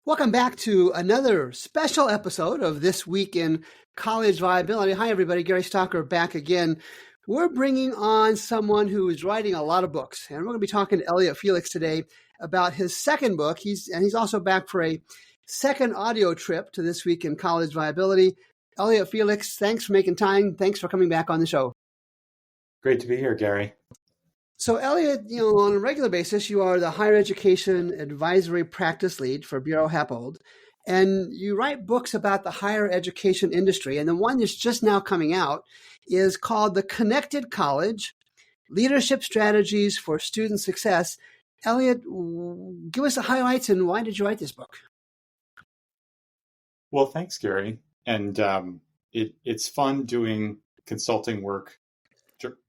Welcome back to another special episode of This Week in College Viability. Hi, everybody. Gary Stocker back again. We're bringing on someone who is writing a lot of books, and we're going to be talking to Elliot Felix today about his second book. He's also back for a second audio trip to This Week in College Viability. Elliot Felix, thanks for making time. Thanks for coming back on the show. Great to be here, Gary. So, Elliot, on a regular basis, you are the Higher Education Advisory Practice Lead for Bureau Happold, and you write books about the higher education industry. And the one that's just now coming out is called The Connected College: Leadership Strategies for Student Success. Elliot, give us the highlights and why did you write this book? Well, thanks, Gary. And it's fun doing consulting work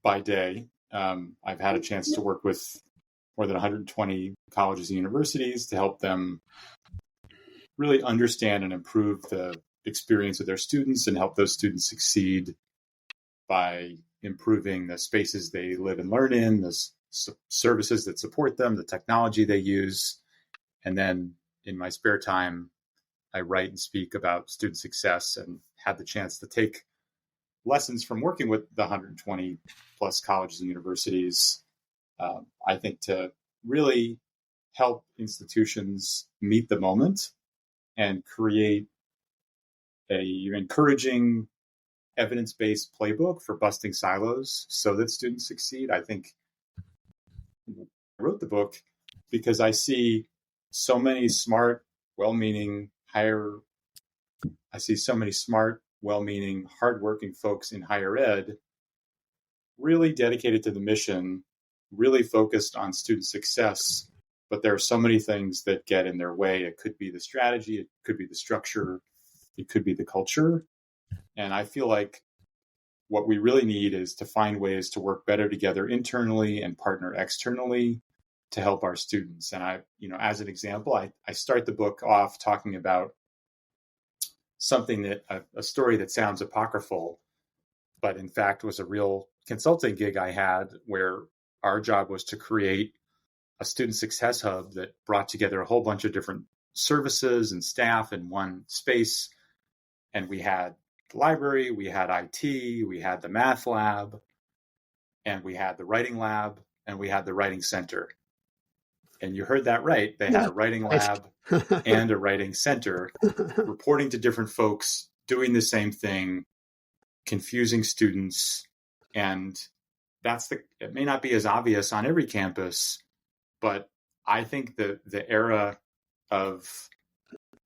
by day. I've had a chance to work with more than 120 colleges and universities to help them really understand and improve the experience of their students and help those students succeed by improving the spaces they live and learn in, the services that support them, the technology they use. And then in my spare time, I write and speak about student success and had the chance to take lessons from working with the 120 plus colleges and universities, I think, to really help institutions meet the moment and create a encouraging evidence-based playbook for busting silos so that students succeed. I think I wrote the book because I see so many smart, well-meaning, well-meaning, hardworking folks in higher ed, really dedicated to the mission, really focused on student success. But there are so many things that get in their way. It could be the strategy, it could be the structure, it could be the culture. And I feel like what we really need is to find ways to work better together internally and partner externally to help our students. And as an example, I start the book off talking about something that a story that sounds apocryphal, but in fact was a real consulting gig I had where our job was to create a student success hub that brought together a whole bunch of different services and staff in one space. And we had the library, we had IT, we had the math lab, and we had the writing lab, and we had the writing center. And you heard that right. They had a writing lab and a writing center, reporting to different folks, doing the same thing, confusing students. And it may not be as obvious on every campus, but I think the era of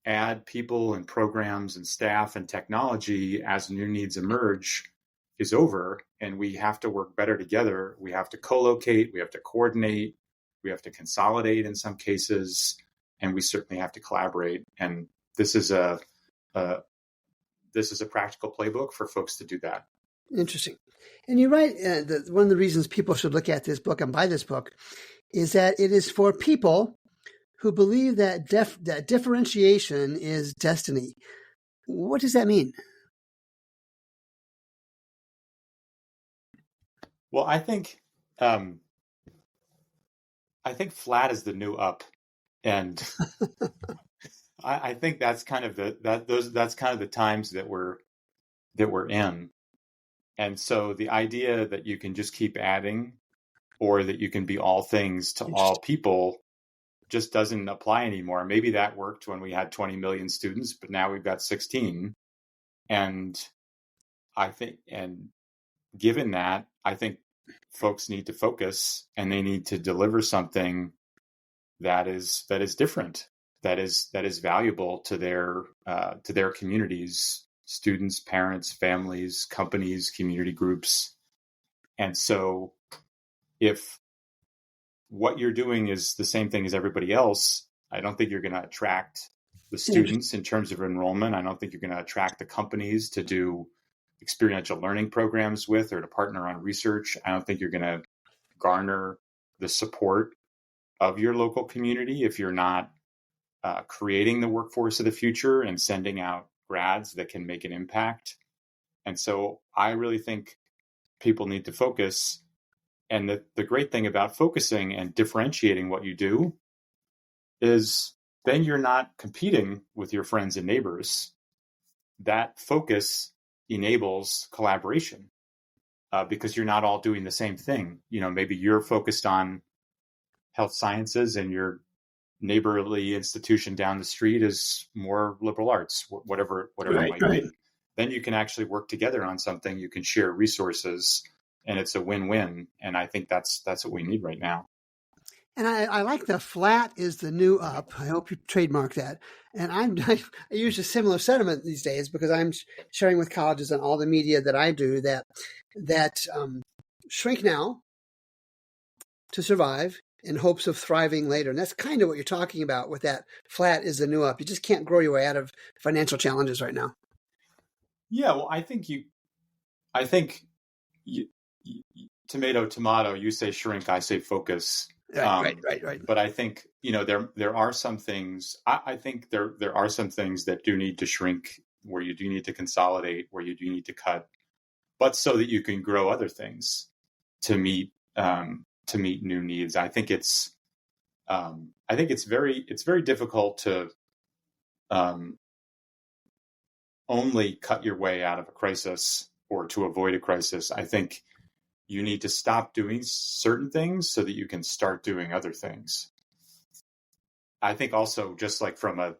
add people and programs and staff and technology as new needs emerge is over. And we have to work better together. We have to co-locate, we have to coordinate, we have to consolidate in some cases, and we certainly have to collaborate. And this is a practical playbook for folks to do that. Interesting. And you're right. One of the reasons people should look at this book and buy this book is that it is for people who believe that that differentiation is destiny. What does that mean? Well, I think flat is the new up, and I think that's kind of the times that we're in. And so the idea that you can just keep adding, or that you can be all things to all people, just doesn't apply anymore. Maybe that worked when we had 20 million students, but now we've got 16. And given that, I think folks need to focus, and they need to deliver something that is different, that is valuable to their communities, students, parents, families, companies, community groups. And so if what you're doing is the same thing as everybody else, I don't think you're going to attract the students in terms of enrollment. I don't think you're going to attract the companies to do experiential learning programs with, or to partner on research. I don't think you're going to garner the support of your local community if you're not creating the workforce of the future and sending out grads that can make an impact. And so I really think people need to focus. And the great thing about focusing and differentiating what you do is then you're not competing with your friends and neighbors. That focus enables collaboration because you're not all doing the same thing. Maybe you're focused on health sciences and your neighborly institution down the street is more liberal arts, whatever it might be. Then you can actually work together on something. You can share resources, and it's a win-win. And I think that's what we need right now. And I like the flat is the new up. I hope you trademark that. And I use a similar sentiment these days because I'm sharing with colleges on all the media that I do that shrink now to survive in hopes of thriving later. And that's kind of what you're talking about with that flat is the new up. You just can't grow your way out of financial challenges right now. Yeah, well, I think tomato, you say shrink, I say focus. Right. But I think, there are some things, I think there are some things that do need to shrink, where you do need to consolidate, where you do need to cut, but so that you can grow other things to meet new needs. I think it's very difficult to only cut your way out of a crisis or to avoid a crisis. I think you need to stop doing certain things so that you can start doing other things. I think also, just like from a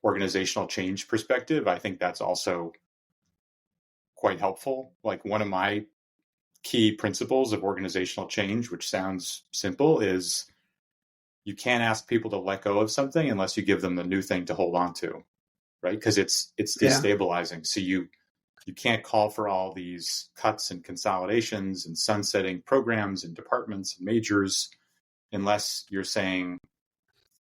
organizational change perspective, I think that's also quite helpful. Like, one of my key principles of organizational change, which sounds simple, is you can't ask people to let go of something unless you give them the new thing to hold on to, right? Because it's destabilizing. Yeah. So you can't call for all these cuts and consolidations and sunsetting programs and departments and majors unless you're saying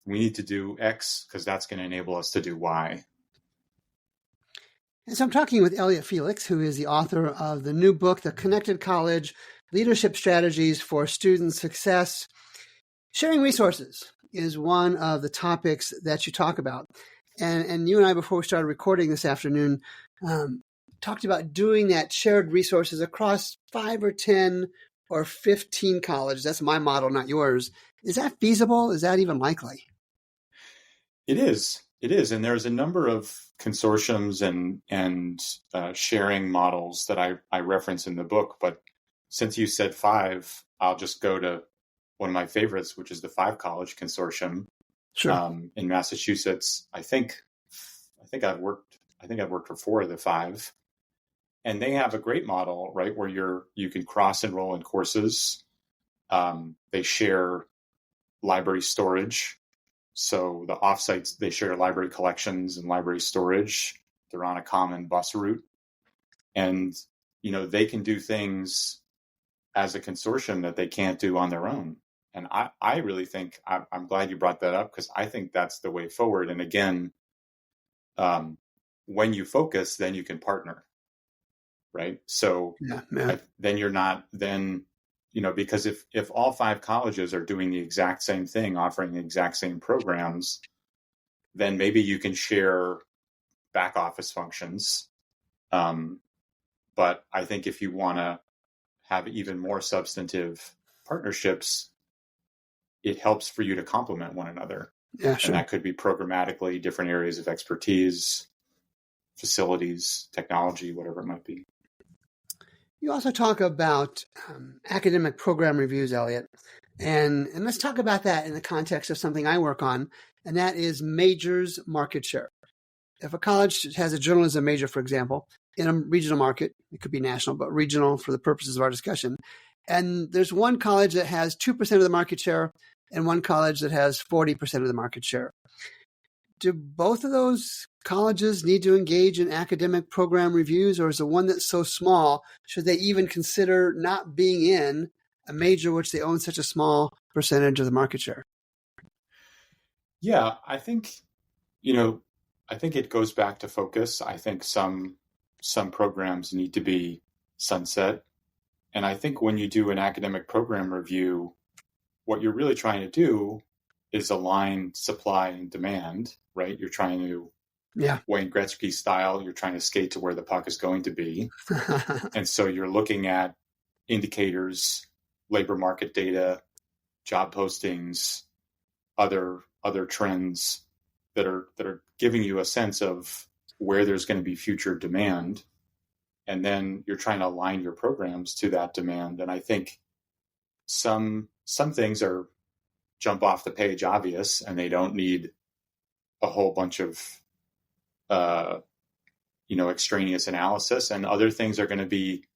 we need to do X because that's going to enable us to do Y. And so I'm talking with Elliot Felix, who is the author of the new book, The Connected College, Leadership Strategies for Student Success. Sharing resources is one of the topics that you talk about. And you and I, before we started recording this afternoon, talked about doing that shared resources across 5 or 10 or 15 colleges. That's my model, not yours. Is that feasible? Is that even likely? It is. And there's a number of consortiums and sharing models that I reference in the book. But since you said 5, I'll just go to one of my favorites, which is the 5 College Consortium. Sure. In Massachusetts. I think I've worked for 4 of the 5. And they have a great model, right, where you can cross enroll in courses. They share library storage. So the offsites, they share library collections and library storage. They're on a common bus route. And, they can do things as a consortium that they can't do on their own. And I really think, I'm glad you brought that up, because I think that's the way forward. And again, when you focus, then you can partner. Right. So then you're not because if all 5 colleges are doing the exact same thing, offering the exact same programs, then maybe you can share back office functions. But I think if you want to have even more substantive partnerships, it helps for you to complement one another. Yeah, sure. And that could be programmatically different areas of expertise, facilities, technology, whatever it might be. You also talk about academic program reviews, Elliot, and let's talk about that in the context of something I work on, and that is majors market share. If a college has a journalism major, for example, in a regional market, it could be national, but regional for the purposes of our discussion, and there's one college that has 2% of the market share and one college that has 40% of the market share. Do both of those colleges need to engage in academic program reviews, or is the one that's so small, should they even consider not being in a major which they own such a small percentage of the market share? Yeah, I think it goes back to focus. I think some programs need to be sunset. And I think when you do an academic program review, what you're really trying to do is align supply and demand, right? You're trying to, Wayne Gretzky style, you're trying to skate to where the puck is going to be. And so you're looking at indicators, labor market data, job postings, other trends, that are giving you a sense of where there's going to be future demand, and then you're trying to align your programs to that demand. And I think some things are jump off the page obvious, and they don't need a whole bunch of extraneous analysis, and other things are going to be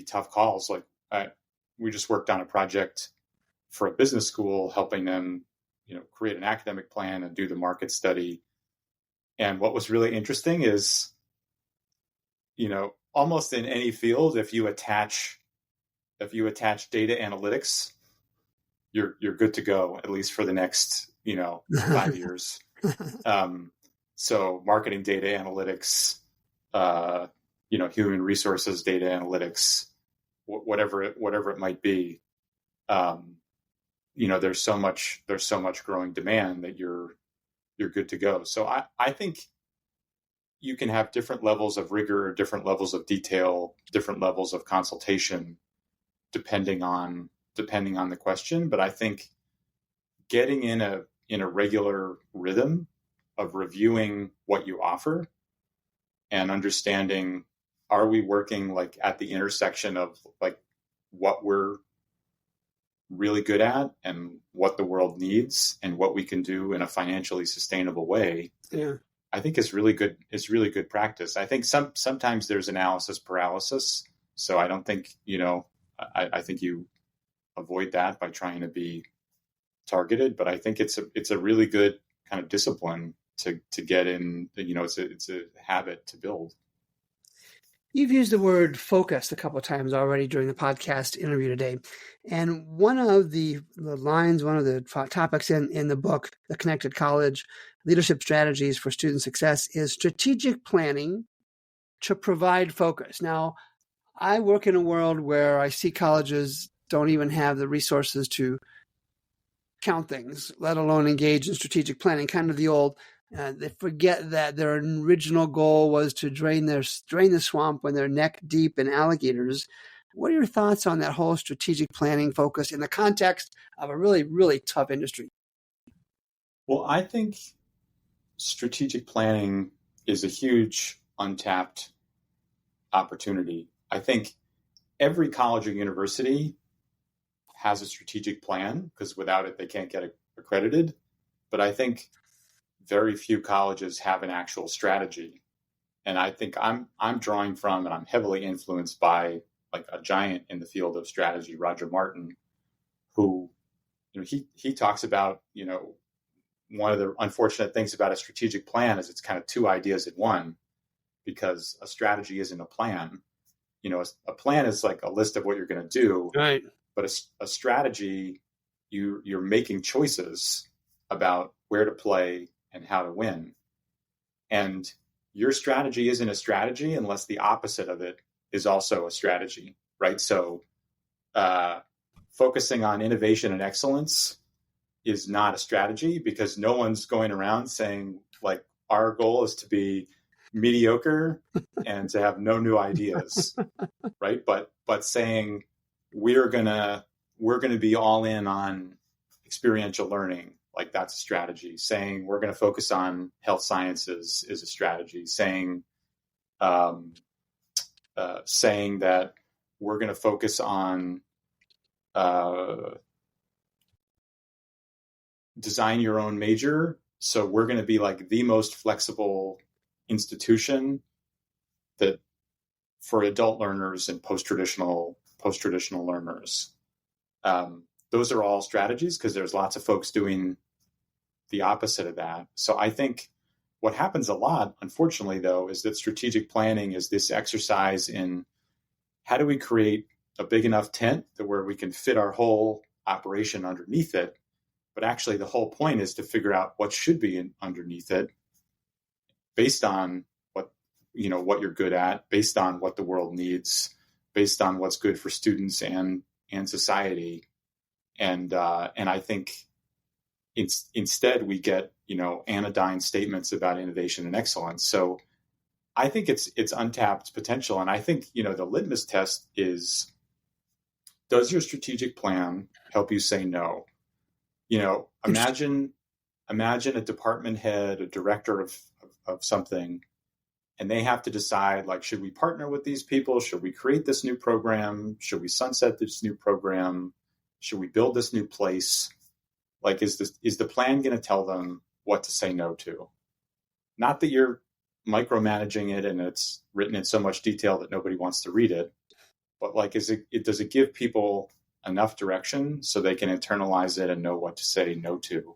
tough calls. Like we just worked on a project for a business school, helping them create an academic plan and do the market study. And what was really interesting is, almost in any field, if you attach data analytics, you're good to go, at least for the next 5 years. So marketing data analytics, human resources data analytics, whatever it might be. There's so much growing demand that you're good to go. So I think you can have different levels of rigor, different levels of detail, different levels of consultation, depending on the question. But I think getting in a regular rhythm of reviewing what you offer and understanding, are we working like at the intersection of like what we're really good at and what the world needs and what we can do in a financially sustainable way. Yeah. I think is really good. It's really good practice. I think sometimes there's analysis paralysis. So I don't think, I think you avoid that by trying to be targeted, but I think it's a really good kind of discipline to get in, it's a habit to build. You've used the word focus a couple of times already during the podcast interview today. And one of the lines, one of the topics in the book, The Connected College, Leadership Strategies for Student Success, is strategic planning to provide focus. Now, I work in a world where I see colleges don't even have the resources to count things, let alone engage in strategic planning, kind of the old they forget that their original goal was to drain the swamp when they're neck deep in alligators. What are your thoughts on that whole strategic planning focus in the context of a really, really tough industry? Well, I think strategic planning is a huge untapped opportunity. I think every college or university has a strategic plan, because without it, they can't get accredited. But I think very few colleges have an actual strategy. And I think I'm drawing from, and I'm heavily influenced by, like a giant in the field of strategy, Roger Martin, who, he talks about, one of the unfortunate things about a strategic plan is it's kind of two ideas in one, because a strategy isn't a plan. A plan is like a list of what you're going to do. Right. But a strategy, you're making choices about where to play and how to win. And your strategy isn't a strategy unless the opposite of it is also a strategy, right? So focusing on innovation and excellence is not a strategy, because no one's going around saying, like, our goal is to be mediocre and to have no new ideas, right? But saying we're gonna be all in on experiential learning, like, that's a strategy. Saying we're going to focus on health sciences is a strategy. Saying that we're going to focus on design your own major. So we're going to be like the most flexible institution that for adult learners and post-traditional learners. Those are all strategies, because there's lots of folks doing the opposite of that. So I think what happens a lot, unfortunately, though, is that strategic planning is this exercise in how do we create a big enough tent that where we can fit our whole operation underneath it. But actually, the whole point is to figure out what should be underneath it, based on what you're good at, based on what the world needs, based on what's good for students and society. And I think instead we get, anodyne statements about innovation and excellence. So I think it's untapped potential. And I think, the litmus test is, does your strategic plan help you say no? Imagine imagine a department head, a director of something, and they have to decide, like, should we partner with these people? Should we create this new program? Should we sunset this new program? Should we build this new place? Like, is the plan going to tell them what to say no to? Not that you're micromanaging it and it's written in so much detail that nobody wants to read it, but like, does it give people enough direction so they can internalize it and know what to say no to?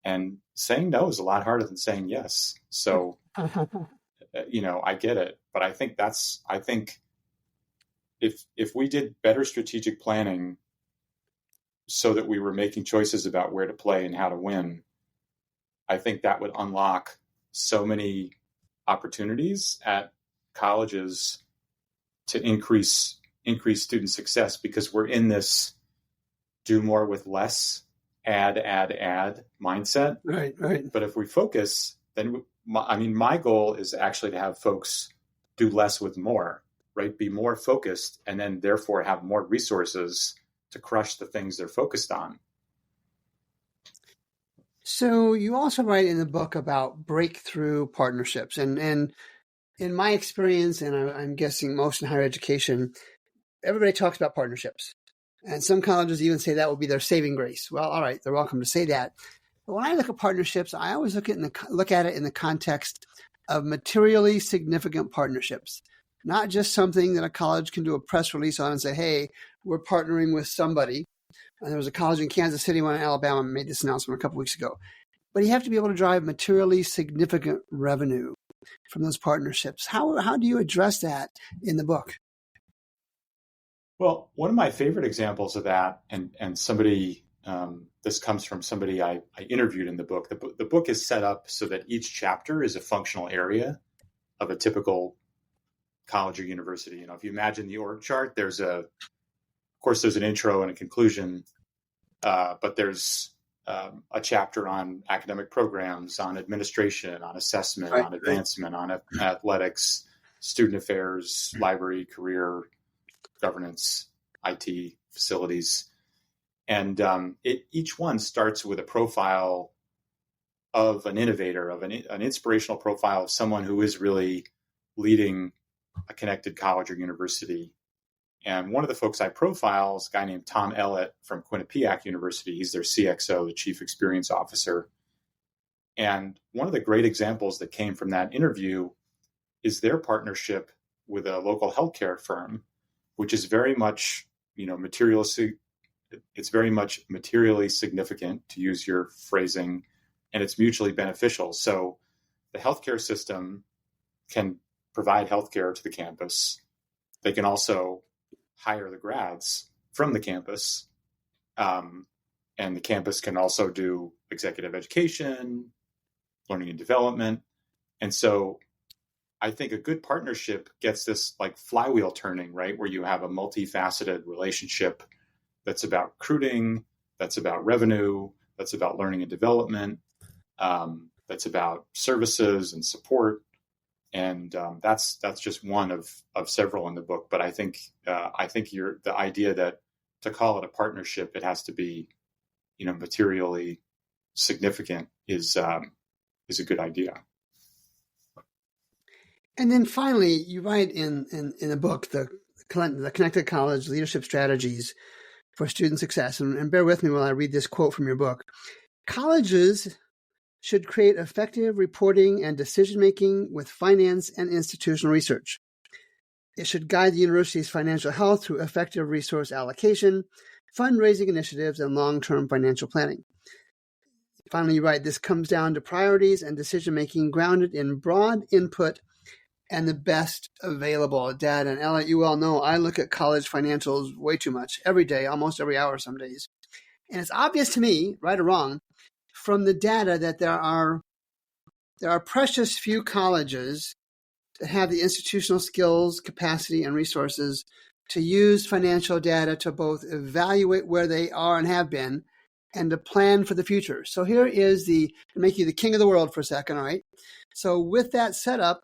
And saying no is a lot harder than saying yes. So, I get it, but I think if we did better strategic planning so that we were making choices about where to play and how to win, I think that would unlock so many opportunities at colleges to increase student success, because we're in this do more with less, add mindset. Right. But if we focus, then my goal is actually to have folks do less with more, right? Be more focused, and then therefore have more resources to crush the things they're focused on. So you also write in the book about breakthrough partnerships. And in my experience, and I'm guessing most in higher education, everybody talks about partnerships. And some colleges even say that will be their saving grace. Well, all right, they're welcome to say that. But when I look at partnerships, I always look at it in the context of materially significant partnerships, not just something that a college can do a press release on and say, hey, we're partnering with somebody. And there was a college in Kansas City, one in Alabama, made this announcement a couple weeks ago. But you have to be able to drive materially significant revenue from those partnerships. How do you address that in the book? Well, one of my favorite examples of that, and somebody, this comes from somebody I interviewed in the book. The book is set up so that each chapter is a functional area of a typical college or university. If you imagine the org chart, there's an intro and a conclusion, but there's a chapter on academic programs, on administration, on assessment, on advancement, on athletics, student affairs, library, career, governance, IT, facilities. And each one starts with a profile of an innovator, of an inspirational profile of someone who is really leading a connected college or university. And one of the folks I profile is a guy named Tom Elliot from Quinnipiac University. He's their CXO, the Chief Experience Officer. And one of the great examples that came from that interview is their partnership with a local healthcare firm, which is very much, it's very much materially significant, to use your phrasing, and it's mutually beneficial. So the healthcare system can provide healthcare to the campus. They can also hire the grads from the campus. And the campus can also do executive education, learning and development. And so I think a good partnership gets this like flywheel turning, right? Where you have a multifaceted relationship that's about recruiting, that's about revenue, that's about learning and development, that's about services and support. And that's just one of several in the book. But I think the idea that to call it a partnership, it has to be, materially significant is a good idea. And then finally, you write in the book, the Connected College Leadership Strategies for Student Success. And bear with me while I read this quote from your book. Colleges should create effective reporting and decision-making with finance and institutional research. It should guide the university's financial health through effective resource allocation, fundraising initiatives, and long-term financial planning. Finally, you write, this comes down to priorities and decision-making grounded in broad input and the best available data. And Elliot, you all know I look at college financials way too much, every day, almost every hour some days. And it's obvious to me, right or wrong, from the data that there are precious few colleges that have the institutional skills, capacity, and resources to use financial data to both evaluate where they are and have been and to plan for the future. So here is to make you the king of the world for a second, all right? So with that setup,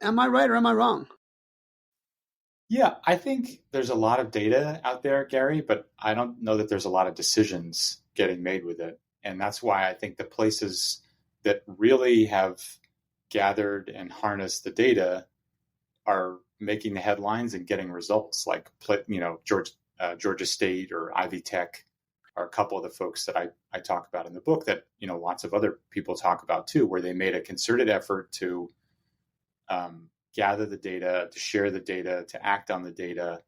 am I right or am I wrong? Yeah, I think there's a lot of data out there, Gary, but I don't know that there's a lot of decisions getting made with it. And that's why I think the places that really have gathered and harnessed the data are making the headlines and getting results, like Georgia State or Ivy Tech are a couple of the folks that I talk about in the book that lots of other people talk about too, where they made a concerted effort to gather the data, to share the data, to act on the data,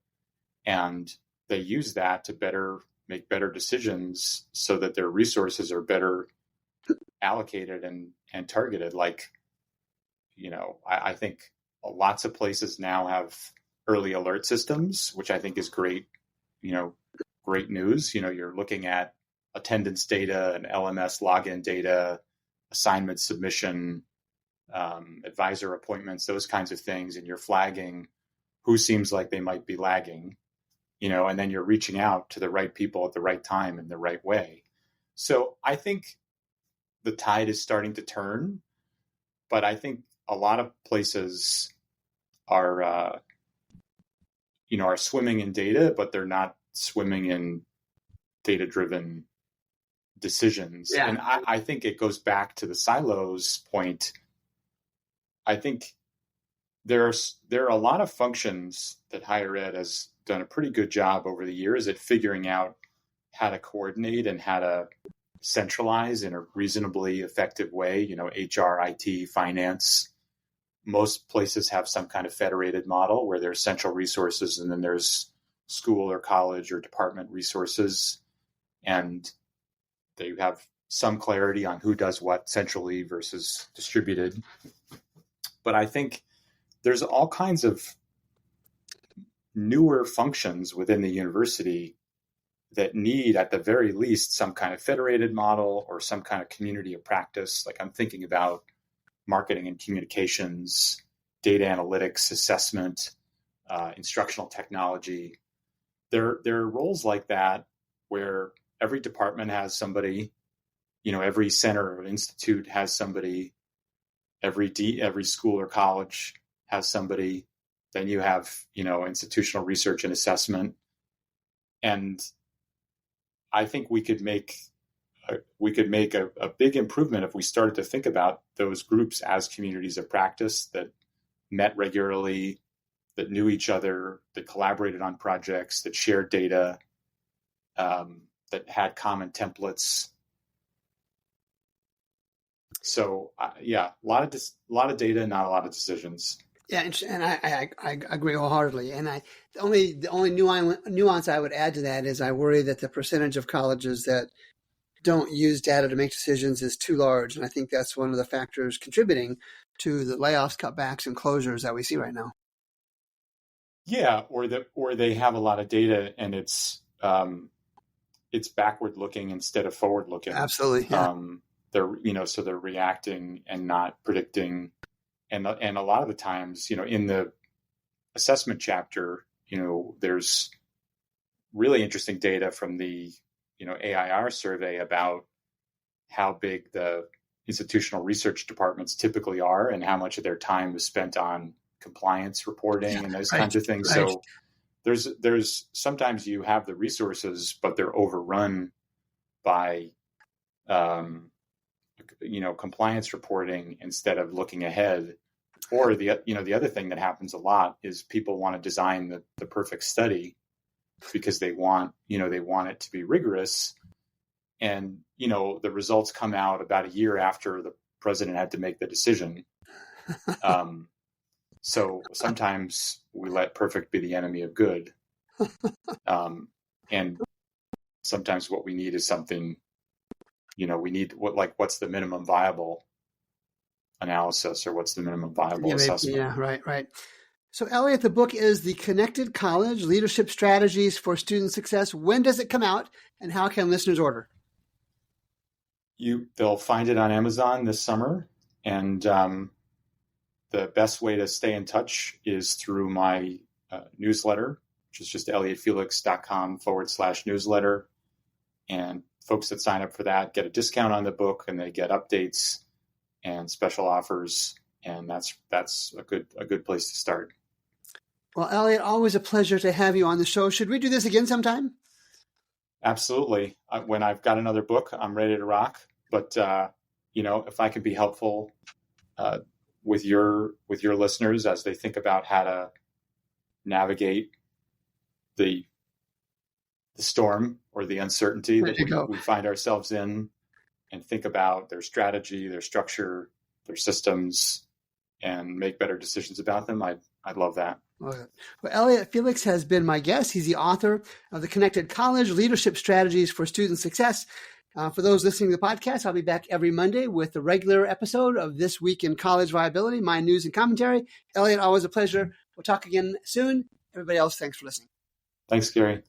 and they use that to make better decisions so that their resources are better allocated and targeted. Like, I think lots of places now have early alert systems, which I think is great, great news. You're looking at attendance data and LMS login data, assignment submission, advisor appointments, those kinds of things. And you're flagging who seems like they might be lagging, and then you're reaching out to the right people at the right time in the right way. So I think the tide is starting to turn, but I think a lot of places are swimming in data, but they're not swimming in data-driven decisions. Yeah. And I think it goes back to the silos point. I think there are a lot of functions that higher ed has done a pretty good job over the years at figuring out how to coordinate and how to centralize in a reasonably effective way. HR, IT, finance. Most places have some kind of federated model where there's central resources and then there's school or college or department resources, and they have some clarity on who does what centrally versus distributed. But I think there's all kinds of newer functions within the university that need, at the very least, some kind of federated model or some kind of community of practice. Like I'm thinking about marketing and communications, data analytics, assessment, instructional technology. There are roles like that where every department has somebody, every center or institute has somebody, every school or college has somebody. Then you have, institutional research and assessment. And I think we could make a big improvement if we started to think about those groups as communities of practice that met regularly, that knew each other, that collaborated on projects, that shared data, that had common templates. So a lot of data, not a lot of decisions. Yeah, and I agree wholeheartedly. And the only nuance I would add to that is I worry that the percentage of colleges that don't use data to make decisions is too large, and I think that's one of the factors contributing to the layoffs, cutbacks, and closures that we see right now. Yeah, or they have a lot of data and it's backward looking instead of forward looking. Absolutely. Yeah. So they're reacting and not predicting. And a lot of the times, in the assessment chapter, there's really interesting data from the, AIR survey about how big the institutional research departments typically are and how much of their time is spent on compliance reporting and those kinds of things. Right. So there's sometimes you have the resources, but they're overrun by, compliance reporting instead of looking ahead. Or the other thing that happens a lot is people want to design the perfect study because they want it to be rigorous. And, the results come out about a year after the president had to make the decision. So sometimes we let perfect be the enemy of good. And sometimes what we need is something, we need what's the minimum viable analysis or what's the minimum viable assessment. Yeah, right. So Elliot, the book is The Connected College, Leadership Strategies for Student Success. When does it come out and how can listeners order? They'll find it on Amazon this summer. And the best way to stay in touch is through my newsletter, which is just elliottfelix.com/newsletter. And folks that sign up for that get a discount on the book and they get updates and special offers. And that's a good place to start. Well, Elliot, always a pleasure to have you on the show. Should we do this again sometime? Absolutely. When I've got another book, I'm ready to rock. But if I can be helpful uh, with your listeners as they think about how to navigate the storm or the uncertainty There that you go. we find ourselves in, and think about their strategy, their structure, their systems, and make better decisions about them, I'd love that. Well, Elliot Felix has been my guest. He's the author of the Connected College Leadership Strategies for Student Success. For those listening to the podcast, I'll be back every Monday with a regular episode of This Week in College Viability, my news and commentary. Elliot, always a pleasure. We'll talk again soon. Everybody else, thanks for listening. Thanks, Gary.